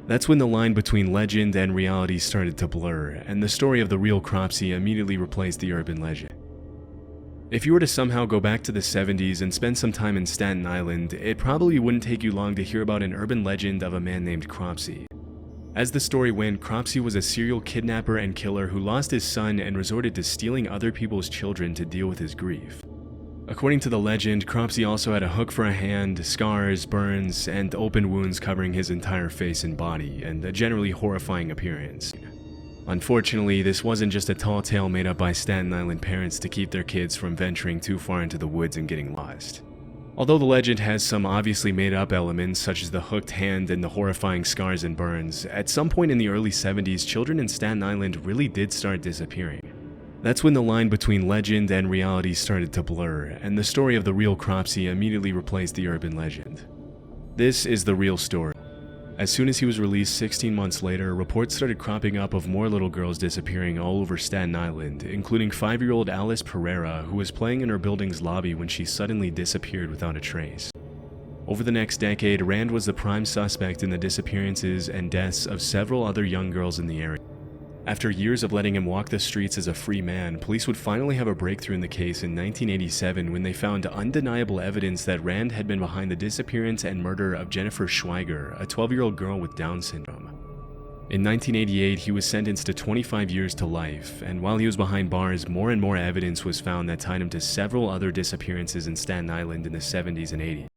That's when the line between legend and reality started to blur, and the story of the real Cropsey immediately replaced the urban legend. If you were to somehow go back to the 70s and spend some time in Staten Island, it probably wouldn't take you long to hear about an urban legend of a man named Cropsey. As the story went, Cropsey was a serial kidnapper and killer who lost his son and resorted to stealing other people's children to deal with his grief. According to the legend, Cropsey also had a hook for a hand, scars, burns, and open wounds covering his entire face and body, and a generally horrifying appearance. Unfortunately, this wasn't just a tall tale made up by Staten Island parents to keep their kids from venturing too far into the woods and getting lost. Although the legend has some obviously made-up elements such as the hooked hand and the horrifying scars and burns, at some point in the early 70s, children in Staten Island really did start disappearing. That's when the line between legend and reality started to blur, and the story of the real Cropsey immediately replaced the urban legend. This is the real story. As soon as he was released 16 months later, reports started cropping up of more little girls disappearing all over Staten Island, including 5-year-old Alice Pereira, who was playing in her building's lobby when she suddenly disappeared without a trace. Over the next decade, Rand was the prime suspect in the disappearances and deaths of several other young girls in the area. After years of letting him walk the streets as a free man, police would finally have a breakthrough in the case in 1987 when they found undeniable evidence that Rand had been behind the disappearance and murder of Jennifer Schweiger, a 12-year-old girl with Down syndrome. In 1988, he was sentenced to 25 years to life, and while he was behind bars, more and more evidence was found that tied him to several other disappearances in Staten Island in the 70s and 80s.